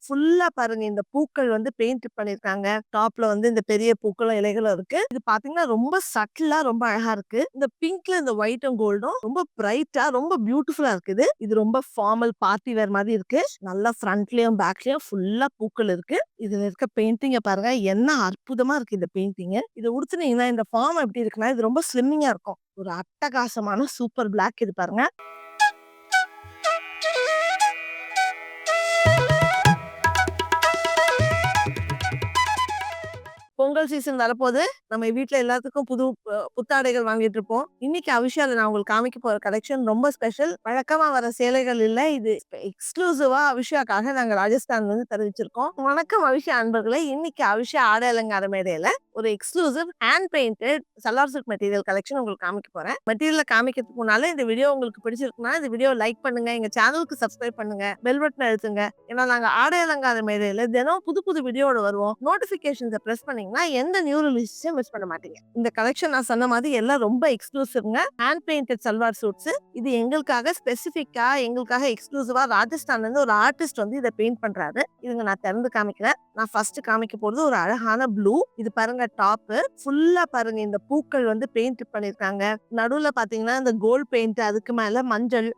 ஃபுல்லா பாருங்க இந்த பூக்கள் வந்து பெயிண்ட் பண்ணிருக்காங்க. டாப்ல வந்து இந்த பெரிய பூக்களும் இலைகளும் இருக்கு. இது பாத்தீங்கன்னா ரொம்ப சட்டிலா ரொம்ப அழகா இருக்கு. இந்த பிங்க்ல இந்த ஒயிட்டும் கோல்டும் ரொம்ப பிரைட்டா ரொம்ப பியூட்டிஃபுல்லா இருக்குது. இது ரொம்ப ஃபார்மல் பார்ட்டி வேர் மாதிரி இருக்கு. நல்லா ஃப்ரண்ட்லயும் பேக்லயும் ஃபுல்லா பூக்கள் இருக்கு. இதுல இருக்க பெயிண்டிங்க பாருங்க என்ன அற்புதமா இருக்கு இந்த பெயிண்டிங். இதை உடுத்துனீங்கன்னா இந்த ஃபார்ம் எப்படி இருக்குன்னா இது ரொம்ப ஸ்லிம்மிங்கா இருக்கும். ஒரு அட்டகாசமான சூப்பர் பிளாக் இது பாருங்க. பொங்கல் சீசன் வரப்போது நம்ம வீட்ல எல்லாத்துக்கும் புது புத்தாடைகள் வாங்கிட்டு இருப்போம். இன்னைக்கு அவிஷால நான் உங்களுக்கு காமிக்க போற கலெக்ஷன் ரொம்ப ஸ்பெஷல். வழக்கமா வர சேலைகள் இல்ல. இது எக்ஸ்க்ளூசிவா அவிஷாக்காக நாங்க ராஜஸ்தான்ல இருந்து தெரிவிச்சிருக்கோம். வணக்கம் அவிஷா அன்பர்களே. இன்னைக்கு அவிஷா ஆடை அலங்கார மேடையில ஒரு exclusive hand painted salwar suit material collection உங்களுக்கு காமிக்க போறேன். மெட்டீரியல காமிக்கிறதுக்கு முன்னால இந்த வீடியோ உங்களுக்கு பிடிச்சிருக்குன்னா இந்த வீடியோ லைக் பண்ணுங்க, எங்க சேனலுக்கு சப்ஸ்கிரைப் பண்ணுங்க, பெல் பட்டன் அழுத்துங்க. ஏன்னா நாங்க ஆடை அலங்கார மேடையில தினம் புது புது வீடியோட வருவோம். நோட்டிபிகேஷன்ஸை பிரஸ் பண்ணீங்கன்னா எந்த நியூ ரிலீஸையும் மிஸ் பண்ண மாட்டீங்க. இந்த கலெக்ஷன் நான் சொன்ன மாதிரி எல்லாம் ரொம்ப எக்ஸ்க்ளூசிவ்ங்க. Hand painted salwar suits. இது எங்களுக்காக ஸ்பெசிஃபிக்கா எங்களுக்காக எக்ஸ்க்ளூசிவா ராஜஸ்தான்ல இருந்து ஒரு ஆர்டிஸ்ட் வந்து இதை பெயிண்ட் பண்றாரு. இதுங்க நான் திறந்து காமிக்கிறேன். நான் ஃபர்ஸ்ட் காமிக்க போறது ஒரு அழகான ப்ளூ. இது பாருங்க டாப் ஃபுல்லா பாருங்க இந்த பூக்கள் வந்து பெயிண்ட் பண்ணிருக்காங்க. நடுவுல பாத்தீங்கன்னா இந்த கோல்ட் பெயிண்ட், அதுக்கு மேல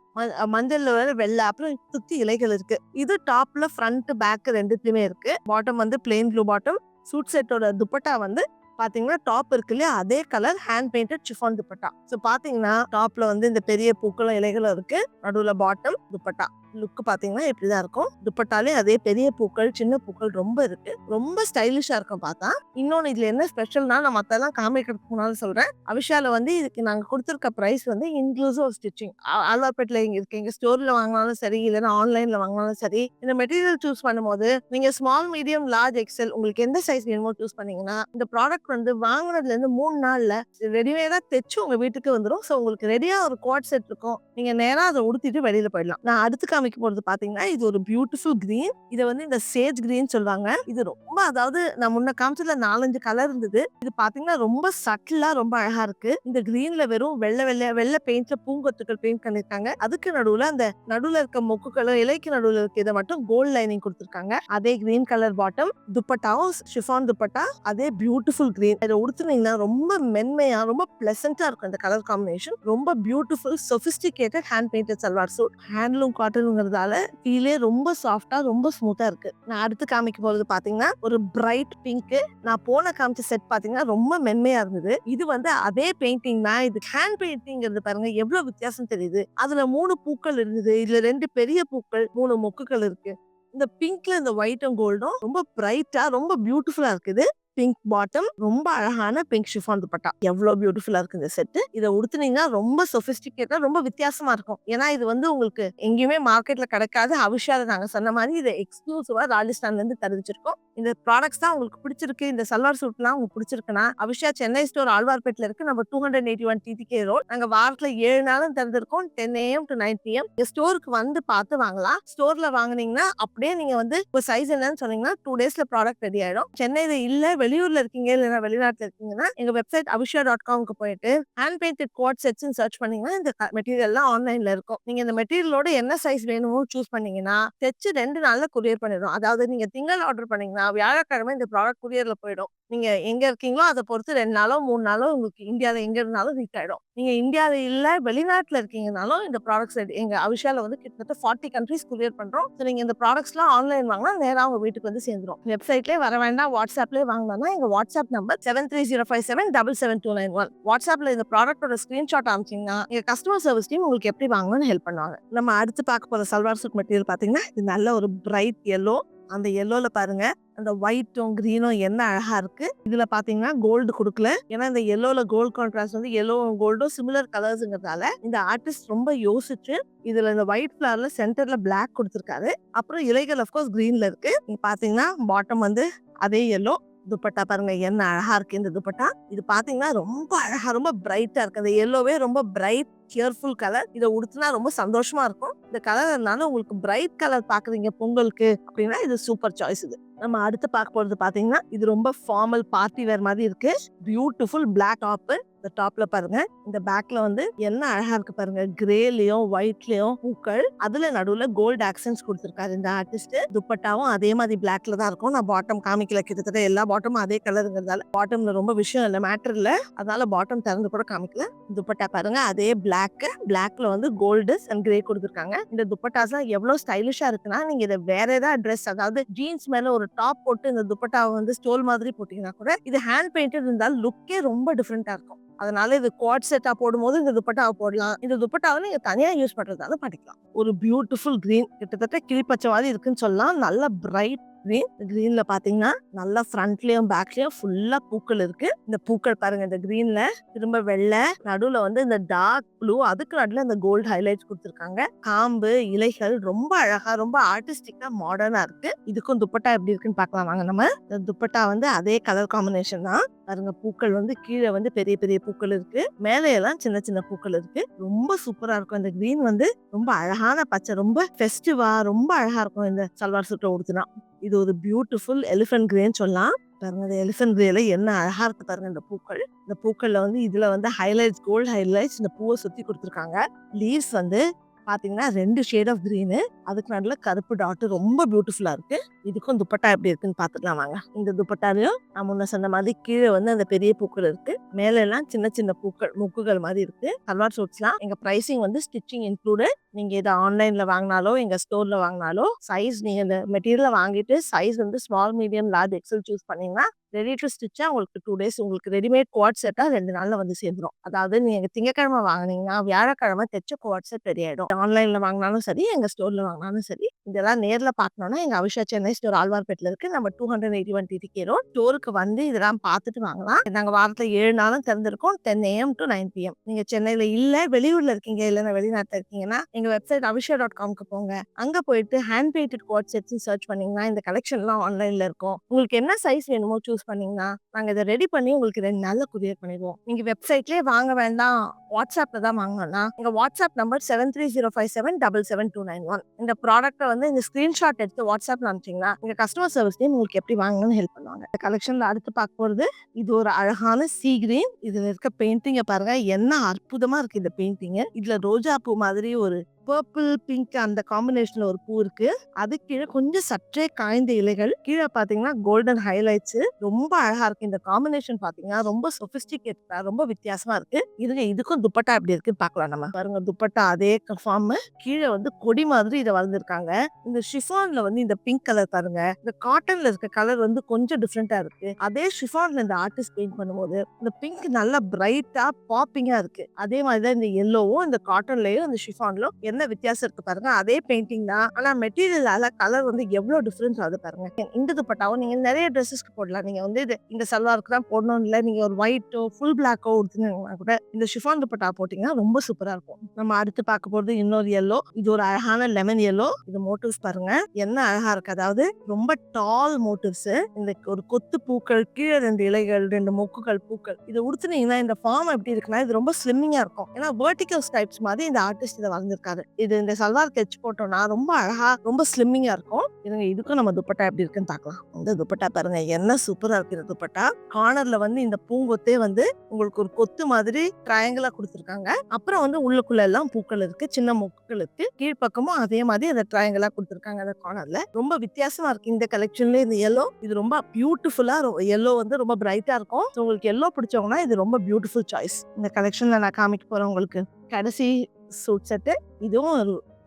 மஞ்சள்ல வேற வெள்ளை, அப்புறம் சுத்தி இலைகள் இருக்கு. இது டாப்ல ஃப்ரண்ட் பேக் ரெண்டுத்துலயுமே இருக்கு. பாட்டம் வந்து பிளெயின் ப்ளூ பாட்டம். சூட் செட்டோட துப்பட்டா வந்து பாத்தீங்கன்னா டாப் இருக்கு இல்லையா அதே colour hand painted chiffon dupatta. So பாத்தீங்கன்னா டாப்ல வந்து இந்த பெரிய பூக்களும் இலைகளும் இருக்கு. நடுவுல பாட்டம் துப்பட்டா. லுக் பாத்தீங்கன்னா இப்படிதான் இருக்கும். துப்பட்டாலே அதே பெரிய பூக்கள் சின்ன பூக்கள் ரொம்ப இருக்கு. ரொம்ப ஸ்டைலிஷா இருக்கும் பார்த்தா. இன்னொன்னு இதுல என்ன ஸ்பெஷல்னா நான் மத்தெல்லாம் காமிக்கிறதுக்கு முன்னால சொல்றேன். அவிஷால வந்து இதுக்கு நாங்க கொடுத்திருக்க பிரைஸ் வந்து இன்க்ளூசிவ் ஸ்டிச்சிங். ஆழ்வார்பேட்ல இருக்கு. எங்க ஸ்டோர்ல வாங்கினாலும் சரி, இல்லைன்னா ஆன்லைன்ல வாங்கினாலும் சரி, இந்த மெட்டீரியல் சூஸ் பண்ணும்போது நீங்க ஸ்மால், மீடியம், லார்ஜ், எக்ஸல் உங்களுக்கு எந்த சைஸ் வேணுமோ சூஸ் பண்ணீங்கன்னா இந்த ப்ராடக்ட் வந்து வாங்குனதுல இருந்து 3 நாள்ல ரெடிமேடா தைச்சு உங்க வீட்டுக்கு வந்துடும். சோ உங்களுக்கு ரெடியா ஒரு கோட் செட் இருக்கும். நீங்க நேரா அதை உடுத்திட்டு வெளியில போயிடலாம். நான் அடுத்து காமிக்க போறது பாத்தீங்கன்னா இது ஒரு பியூட்டிஃபுல் கிரீன். இதை வந்து இந்த சேஜ் கிரீன் சொல்லுவாங்க. இது ரொம்ப, அதாவது நான் முன்ன காமிச்சதுல 4-5 கலர் இருந்தது. இது பாத்தீங்கன்னா ரொம்ப சட்டிலா ரொம்ப அழகா இருக்கு. இந்த கிரீன்ல வெறும் வெள்ளை பெயிண்ட்ல பூங்கொத்துக்கள் பெயிண்ட் பண்ணிருக்காங்க. அதுக்கு நடுவுல அந்த நடுவுல இருக்க மொக்குகளும் இலைக்கு நடுவுல இருக்க இதை மட்டும் கோல்ட் லைனிங் கொடுத்திருக்காங்க. அதே கிரீன் கலர் பாட்டம், துப்பட்டாவும் ஷிஃபான் துப்பட்டா, அதே பியூட்டிஃபுல் கிரீன். இதை உடுத்துனீங்கன்னா ரொம்ப மென்மையா ரொம்ப பிளசண்டா இருக்கும். இந்த கலர் காம்பினேஷன் ரொம்ப beautiful sophisticated hand painted salwar suit. Handloom காட்டனுங்கிறதால ஃபீலே ரொம்ப சாஃப்டா ரொம்ப ஸ்மூத்தா இருக்கு. நான் அடுத்து காமிக்க போறது பாத்தீங்கன்னா ஒரு பிரைட் பிங்க். நான் போன காமிச்ச செட் பாத்தீங்கன்னா ரொம்ப மென்மையா இருந்தது. இது வந்து அதே பெயிண்டிங் தான். இது ஹேண்ட் பெயிண்டிங்கிறது பாருங்க எவ்வளவு வித்தியாசம் தெரியுது. அதுல 3 பூக்கள் இருந்தது. இதுல 2 பெரிய பூக்கள், 3 மொக்குகள் இருக்கு. இந்த பிங்க்ல இந்த ஒயிட்டும் கோல்டும் ரொம்ப பிரைட்டா ரொம்ப பியூட்டிஃபுல்லா இருக்குது. பிங்க் பாட்டம், ரொம்ப அழகான பிங்க் ஷிஃபான் துப்பட்டா. எவ்வளவு பியூட்டிஃபுல்லா இருக்கு இந்த செட். இதை உடுத்துனீங்கன்னா ரொம்ப சொபிஸ்டிகேட்டா ரொம்ப வித்தியாசமா இருக்கும். ஏன்னா இது வந்து உங்களுக்கு எங்கேயுமே மார்க்கெட்ல கிடைக்காது. அவிஷால நாங்க சொன்ன மாதிரி இதை எக்ஸ்க்ளூசிவா ராஜஸ்தான்ல இருந்து தெரிவிச்சிருக்கோம். இந்த ப்ராடக்ட்ஸ் தான் உங்களுக்கு பிடிச்சிருக்கு, இந்த சல்வார் சூட்லாம் உங்களுக்கு பிடிச்சிருக்குன்னா அவிஷா சென்னை ஸ்டோர் ஆழ்வார்பேட்ல இருக்கு. நம்ம 281 TTK ரோட். நாங்க வாரத்துல 7 நாளும் திறந்திருக்கோம். 10 AM to 9 PM. ஸ்டோருக்கு வந்து பார்த்து வாங்கலாம். ஸ்டோர்ல வாங்குனீங்கன்னா அப்படியே நீங்க வந்து உங்க சைஸ் என்னன்னு சொன்னீங்கன்னா 2 டேஸ்ல ப்ராடக்ட் ரெடி ஆயிடும். சென்னையில இல்ல வெளியூர்ல இருக்கீங்க, இல்லைன்னா வெளிநாட்டுல இருக்கீங்கன்னா எங்க வெப்சைட் avisha.com போயிட்டு hand painted quad sets search பண்ணீங்கன்னா இந்த மெட்டீரியல்லாம் ஆன்லைன்ல இருக்கும். நீங்க இந்த மெட்டீரியலோட என்ன சைஸ் வேணுமோ சூஸ் பண்ணீங்கன்னா தைச்சு 2 நாள்ல கொரியர் பண்ணிடும். அதாவது நீங்க திங்கள் ஆர்டர் பண்ணீங்கன்னா வியாழக்கிழமை இந்த ப்ராடக்ட் கொரியர்ல போயிடும். நீங்க எங்க இருக்கீங்களோ அதை பொறுத்து 2 நாளோ 3 நாளோ உங்களுக்கு இந்தியாவில எங்க இருந்தாலும் ரீச் ஆயிடும். நீங்க இந்தியாவில இல்ல வெளிநாட்டுல இருக்கீங்கனாலும் இந்த ப்ராடக்ட்ஸ் எங்க அவிஷால வந்து கிட்டத்தட்ட 40 கண்ட்ரீஸ் கொரியர் பண்றோம். நீங்க இந்த ப்ராடக்ட்ஸ்லாம் ஆன்லைன் வாங்கினா நேரா உங்க வீட்டுக்கு வந்து சேர்ந்துரும். வெப்சைட்லயே வர வேண்டாம், வாட்ஸ்அப்லயே வாங்கலாம்னா எங்க வாட்ஸ்அப் நம்பர் 7305777291. வாட்ஸ்அப்ல இந்த ப்ராடக்ட்டோட ஸ்கிரீன்ஷாட் அனுப்பிச்சீங்கன்னா எங்க கஸ்டமர் சர்வீஸ் டீம் உங்களுக்கு எப்படி வாங்கணும்னு ஹெல்ப் பண்ணுவாங்க. நம்ம அடுத்து பார்க்க போற சல்வார் சூட் மெட்டீரியல் பாத்தீங்கன்னா இது நல்ல ஒரு பிரைட் எல்லோ. அந்த எல்லோல பாருங்க அந்த ஒயிட்டும் கிரீனும் என்ன அழகா இருக்கு. இதுல பாத்தீங்கன்னா கோல்டு கொடுக்கல. ஏன்னா இந்த எல்லோல கோல்டு கான்ட்ராஸ்ட் வந்து எல்லோவும் கோல்டும் சிமிலர் கலர்ஸ்ங்கிறதால இந்த ஆர்டிஸ்ட் ரொம்ப யோசிச்சு இதுல இந்த ஒயிட் ஃபிளவர்ல சென்டர்ல பிளாக் கொடுத்திருக்காரு. அப்புறம் இலைகள் அஃப்கோர்ஸ் கிரீன்ல இருக்கு. நீங்க பாத்தீங்கன்னா பாட்டம் வந்து அதே எல்லோ. துப்பட்டா பாருங்க என்ன அழகா இருக்கு இந்த துப்பட்டா. இது பாத்தீங்கன்னா ரொம்ப அழகா ரொம்ப பிரைட்டா இருக்கு. அந்த எல்லோவே ரொம்ப பிரைட் சியர்ஃபுல் கலர். இதை உடுத்தினா ரொம்ப சந்தோஷமா இருக்கும். இந்த கலர் இருந்தாலும் உங்களுக்கு பிரைட் கலர் பாக்குறீங்க பொங்கலுக்கு அப்படின்னா இது சூப்பர் சாய்ஸ். இது நம்ம அடுத்து பார்க்க போறது பாத்தீங்கன்னா இது ரொம்ப ஃபார்மல் பார்ட்டி வேர் மாதிரி இருக்கு. Beautiful black top. இந்த டாப்ல பாருங்க இந்த பேக்ல வந்து என்ன அழகா இருக்கு பாருங்க. கிரேலயும் ஒயிட்லயும் பூக்கள், அதுல நடுவுல கோல்டு ஆக்சன்ஸ் கொடுத்திருக்காரு இந்த ஆர்டிஸ்ட். துப்பட்டாவும் அதே மாதிரி பிளாக்ல தான் இருக்கும். நான் பாட்டம் காமிக்கல, கிட்டத்தட்ட எல்லா பாட்டமும் அதே கலருங்கிறதால பாட்டம்ல ரொம்ப விஷயம் இல்ல, மேட்டர் இல்ல, அதனால பாட்டம் திறந்து கூட காமிக்கல. துப்பட்டா பாருங்க அதே பிளாக்ல வந்து கோல்டு அண்ட் கிரே கொடுத்திருக்காங்க. இந்த துப்பட்டாஸ் எவ்வளவு ஸ்டைலிஷா இருக்குன்னா நீங்க இதை வேற ஏதாவது ட்ரெஸ், அதாவது ஜீன்ஸ் மேல ஒரு டாப் போட்டு இந்த துப்பட்டாவை வந்து ஸ்டோல் மாதிரி போட்டீங்கன்னா கூட இது ஹேண்ட் பெயிண்டட் இருந்தாலும் லுக்கே ரொம்ப டிஃப்ரெண்டா இருக்கும். அதனால இது குவாட் செட்டா போடும்போது இந்த துப்பட்டாவை போடலாம். இந்த துப்பட்டாவை நீங்க தனியா யூஸ் பண்றதால பண்ணிக்கலாம். ஒரு பியூட்டிஃபுல் கிரீன், கிட்டத்தட்ட கிளிப்பச்சை மாதிரி இருக்குன்னு சொல்லலாம். நல்ல பிரைட் கிரீன். கிரீன்ல பாத்தீங்கன்னா நல்லா ஃப்ரண்ட்லயும் பேக்லயும் ஃபுல்லா பூக்கள் இருக்கு. இந்த பூக்கள் பாருங்க இந்த கிரீன்ல திரும்ப வெள்ளை, நடுவுல வந்து இந்த டார்க் ப்ளூ, அதுக்கு நடுவுல இந்த கோல்டு ஹைலைட்ஸ் கொடுத்திருக்காங்க. காம்பு இலைகள் ரொம்ப அழகா ரொம்ப ஆர்டிஸ்டிக்கா மாடர்னா இருக்கு. இதுக்கும் துப்பட்டா எப்படி இருக்குன்னு பார்க்கலாம் வாங்க. நம்ம இந்த துப்பட்டா வந்து அதே கலர் காம்பினேஷன் தான் பாருங்க. பூக்கள் வந்து கீழே வந்து பெரிய பெரிய பூக்கள் இருக்கு, மேலே எல்லாம் சின்ன சின்ன பூக்கள் இருக்கு. ரொம்ப சூப்பரா இருக்கும். இந்த கிரீன் வந்து ரொம்ப அழகான பச்சை, ரொம்ப ஃபெஸ்டிவா ரொம்ப அழகா இருக்கும் இந்த சல்வார் சூட்டை உடுத்தினா. இது ஒரு பியூட்டிஃபுல் எலிஃபென்ட் கிரேன்னு சொல்லலாம். பாருங்க இந்த எலிஃபென்ட் கிரேல என்ன அழகா இருக்கு பாருங்க. இந்த பூக்கள், இந்த பூக்கள்ல வந்து இதுல வந்து ஹைலைட்ஸ், கோல்டு ஹைலைட்ஸ் இந்த பூவை சுத்தி கொடுத்துருக்காங்க. லீவ்ஸ் வந்து பாத்தீங்கன்னா 2 ஷேட் ஆஃப் கிரீனு, அதுக்கு நடுவுல கருப்பு டாட் ரொம்ப பியூட்டிஃபுல்லா இருக்கு. இதுக்கும் துப்பட்டா எப்படி இருக்குன்னு பாத்துக்கலாம் வாங்க. இந்த துப்பட்டாலையும் நான் முன்ன சொன்ன மாதிரி கீழே வந்து அந்த பெரிய பூக்கள் இருக்கு, மேல எல்லாம் சின்ன சின்ன பூக்கள் முக்குகள் மாதிரி இருக்கு. சல்வார் சூட்ஸ்லாம் எங்க பிரைசிங் வந்து ஸ்டிச்சிங் இன்க்ளூடட். நீங்க இதை ஆன்லைன்ல வாங்கினாலோ எங்க ஸ்டோர்ல வாங்கினாலோ சைஸ், நீங்க இந்த மெட்டீரியல் வாங்கிட்டு சைஸ் வந்து small, medium, large, XL choose பண்ணீங்கன்னா ரெடி டு ஸ்டிச்சா உங்களுக்கு 2 days, உங்களுக்கு ரெடிமேட் குவாட் செட்டா 2 நாள்ல வந்து சேர்ந்துரும். அதாவது நீங்க திங்கக்கிழமை வாங்குனீங்கன்னா வியாழக்கிழமை தைச்ச குவாட் செட் ரெடி ஆயிடும். ஆன்லைன்ல வாங்கினாலும் சரி எங்க ஸ்டோர்ல வாங்கினாலும் சரி. இதெல்லாம் நேர்ல பார்க்கணும்னா எங்க அவிஷா சென்னை ஸ்டோர் ஆழ்வார்பேட்டில் இருக்கு. நம்ம 281 TTK ரோட். ஸ்டோருக்கு வந்து இதெல்லாம் பார்த்துட்டு வாங்கலாம். நாங்க வாரத்துல 7 நாளும் திறந்திருக்கோம், 10 AM to 9 PM. நீங்க சென்னையில இல்ல வெளியூர்ல இருக்கீங்க, இல்லைன்னா வெளிநாட்டுல இருக்கீங்கன்னா எங்க வெப்சைட் avisha.com-க்கு போங்க. அங்க போயிட்டு hand painted quad sets search பண்ணீங்கன்னா இந்த கலெக்ஷன்லாம் ஆன்லைன்ல இருக்கும். உங்களுக்கு என்ன சைஸ் வேணுமோ சூஸ் பண்ணீங்கன்னா நாங்க இதை ரெடி பண்ணி உங்களுக்கு 2 நாள்ல கொரியர் பண்ணிடுவோம். நீங்க வெப்சைட்லயே வாங்க வேண்டாம், வாட்ஸ்அப்ல தான் வாங்கணும்னா எங்க வாட்ஸ்அப் நம்பர் 7305777291. இந்த ப்ராடக்ட்டை வந்து இந்த ஸ்கிரீன்ஷாட் எடுத்து வாட்ஸ்அப்ல அனுப்பிச்சீங்கன்னா எங்க கஸ்டமர் சர்வீஸ் டீம் உங்களுக்கு எப்படி வாங்கணும்னு ஹெல்ப் பண்ணுவாங்க. இந்த கலெக்ஷன்ல அடுத்து பார்க்க போறது இது ஒரு அழகான சீ கிரீன். இதுல இருக்க பெயிண்டிங்க பாருங்க, என்ன அற்புதமா இருக்கு இந்த பெயிண்டிங். இதுல ரோஜா பூ மாதிரி ஒரு பர்பிள் பிங்க் அந்த காம்பினேஷன்ல ஒரு பூ இருக்கு. அது கீழே கொஞ்சம் சற்றே காய்ந்த இலைகள், கீழே பாத்தீங்கன்னா கோல்டன் ஹைலைட்ஸ். ரொம்ப அழகா இருக்கு. இந்த காம்பினேஷன் பாத்தீங்கன்னா ரொம்ப சொபிஸ்டிகேட்டடா ரொம்ப வித்தியாசமா இருக்கு. இதுக்கும் துப்பட்டா எப்படி இருக்குன்னு பார்க்கலாம் நம்ம. பாருங்க துப்பட்டா அதே ஃபார்ம், கீழே வந்து கொடி மாதிரி இதை வளர்ந்துருக்காங்க. இந்த ஷிஃபான்ல வந்து இந்த பிங்க் கலர் பாருங்க, இந்த காட்டன்ல இருக்க கலர் வந்து கொஞ்சம் டிஃப்ரெண்டா இருக்கு. அதே ஷிஃபான்ல இந்த ஆர்டிஸ்ட் பெயிண்ட் பண்ணும்போது இந்த பிங்க் நல்லா பிரைட்டா பாப்பிங்கா இருக்கு. அதே மாதிரிதான் இந்த எல்லோவும் இந்த காட்டன்லயும் இந்த ஷிஃபான்லயும் என்ன வித்தியாசம் இருக்கு பாருங்க. அதே பெயிண்டிங் தான், ஆனா மெட்டீரியலால கலர் வந்து எவ்வளவு டிஃபரன்ஸ் ஆகுது பாருங்க. இந்த துப்பட்டாவும் நீங்க நிறைய ட்ரெஸ்ஸஸ்க்கு போடலாம். நீங்க வந்து இந்த சல்வாருக்கு தான் போடணும் இல்ல, நீங்க ஒரு ஒயிட்டோ ஃபுல் பிளாக்கோ உடுத்தினீங்கன்னா கூட இந்த ஷிஃபான் துப்பட்டா போட்டீங்கன்னா ரொம்ப சூப்பரா இருக்கும். நம்ம அடுத்து பார்க்க போறது இன்னொரு எல்லோ. இது ஒரு அழகான லெமன் எல்லோ. இது மோட்டிவ்ஸ் பாருங்க என்ன அழகா இருக்கு. அதாவது ரொம்ப டால் மோட்டிவ்ஸ், இந்த ஒரு கொத்து பூக்கள், கீழே 2 இலைகள், 2 மொக்குகள் பூக்கள். இதை உடுத்தினீங்கன்னா இந்த ஃபார்ம் எப்படி இருக்குன்னா இது ரொம்ப ஸ்லிம்மிங்கா இருக்கும். ஏன்னா வெர்டிகல் ஸ்டைப்ஸ் மாதிரி இந்த ஆர்டிஸ்ட் இதை வளர்ந்துருக்காரு. இது இந்த சல்வார் தைச்சு போட்டோம்னா ரொம்ப அழகா ரொம்ப ஸ்லிம்மிங்கா இருக்கும். இதுக்கும் நம்ம துப்பட்டா எப்படி இருக்குன்னு பார்க்கலாம். இந்த துப்பட்டா பாருங்க என்ன சூப்பரா இருக்கு. இந்த துப்பட்டா கார்னர்ல வந்து இந்த பூங்கொத்தே வந்து உங்களுக்கு ஒரு கொத்து மாதிரி ட்ரையாங்கிளா கொடுத்துருக்காங்க. அப்புறம் வந்து உள்ளுக்குள்ள எல்லாம் பூக்கள் இருக்கு, சின்ன மொக்குகள் இருக்கு. கீழ்ப்பக்கமும் அதே மாதிரி அந்த ட்ரையாங்கிளா கொடுத்துருக்காங்க. அந்த கார்னர்ல ரொம்ப வித்தியாசமா இருக்கு. இந்த கலெக்ஷன்ல இந்த எல்லோ இது ரொம்ப பியூட்டிஃபுல்லா, எல்லோ வந்து ரொம்ப பிரைட்டா இருக்கும். உங்களுக்கு எல்லோ பிடிச்சவங்கன்னா இது ரொம்ப பியூட்டிஃபுல் சாய்ஸ். இந்த கலெக்ஷன்ல நான் காமிக்க போறேன் உங்களுக்கு கடைசி சூட் செட்டு. இதுவும்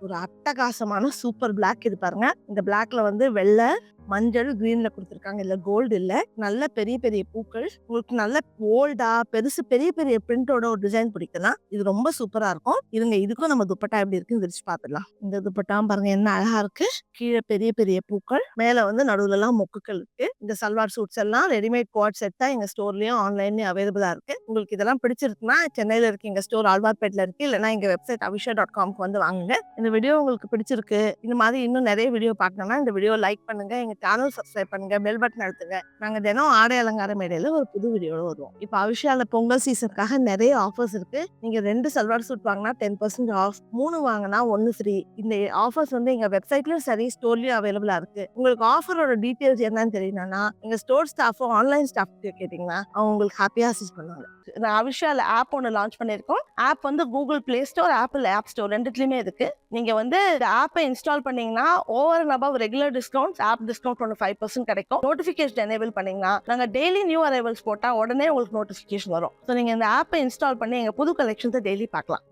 ஒரு அட்டகாசமான சூப்பர் பிளாக். இது பாருங்க இந்த பிளாக்ல வந்து வெள்ளை, மஞ்சள், கிரீன்ல கொடுத்துருக்காங்க. இல்ல கோல்டு இல்ல, நல்ல பெரிய பெரிய பூக்கள். உங்களுக்கு நல்ல போல்டா பெருசு பெரிய பெரிய பிரிண்டோட ஒரு டிசைன் பிடிக்கலாம். இது ரொம்ப சூப்பரா இருக்கும். இதுக்கும் நம்ம துப்பட்டா எப்படி இருக்குன்னு விரிச்சு பார்த்துடலாம். இந்த துப்பட்டா பாருங்க என்ன அழகா இருக்கு. கீழே பெரிய பெரிய பூக்கள், மேல வந்து நடுவுல எல்லாம் மொக்குகள் இருக்கு. இந்த சல்வார் சூட்ஸ் எல்லாம் ரெடிமேட் குவாட் செட்டா எங்க ஸ்டோர்லயும் ஆன்லைன்லயும் அவைலபிளா இருக்கு. உங்களுக்கு இதெல்லாம் பிடிச்சிருக்குன்னா சென்னையில இருக்கு எங்க ஸ்டோர் ஆழ்வார்பேட்டில் இருக்கு, இல்லைன்னா எங்க வெப்சைட் avisha.com-க்கு வந்து வாங்குங்க. இந்த வீடியோ உங்களுக்கு பிடிச்சிருக்கு, இந்த மாதிரி இன்னும் நிறைய வீடியோ பார்க்கணும்னா இந்த வீடியோ லைக் பண்ணுங்க, எங்க எங்க சேனல் சப்ஸ்கிரைப் பண்ணுங்க, பெல் பட்டன் அழுத்துங்க. நாங்க தினம் ஆடை அலங்கார மேடையில ஒரு புது வீடியோட வருவோம். இப்ப அவிஷால பொங்கல் சீசனுக்காக நிறைய ஆஃபர்ஸ் இருக்கு. நீங்க 2 சல்வார் சூட் வாங்கினா 10% ஆஃப், 3 வாங்கினா 1 ஃப்ரீ. இந்த ஆஃபர்ஸ் வந்து எங்க வெப்சைட்லயும் சரி, ஸ்டோர்லயும் அவைலபிளா இருக்கு. உங்களுக்கு ஆஃபரோட டீடைல்ஸ் என்னன்னு தெரியணும்னா எங்க ஸ்டோர் ஸ்டாஃப், ஆன்லைன் ஸ்டாஃப் கேட்டீங்கன்னா அவங்க உங்களுக்கு ஹாப்பியா அசிஸ்ட் பண்ணுவாங்க. நான் அவிஷால ஆப் ஒன்று லான்ச் பண்ணியிருக்கோம். ஆப் வந்து Google Play Store, Apple App Store ரெண்டுத்துலயுமே இருக்கு. நீங்க வந்து இந்த ஆப்பை இன்ஸ்டால் பண்ணீங்கன்னா over and above regular discounts, app discount 5% கிடைக்கும். நோட்டிஃபிகேஷன் எனேபிள் பண்ணீங்கன்னா நாங்க டெய்லி நியூ அரைவல்ஸ் போட்டா உடனே உங்களுக்கு நோட்டிஃபிகேஷன் வரும். ஸோ நீங்க இந்த ஆப்பை இன்ஸ்டால் பண்ணி எங்க புது கலெக்ஷன்ஸை டெய்லி பார்க்கலாம்.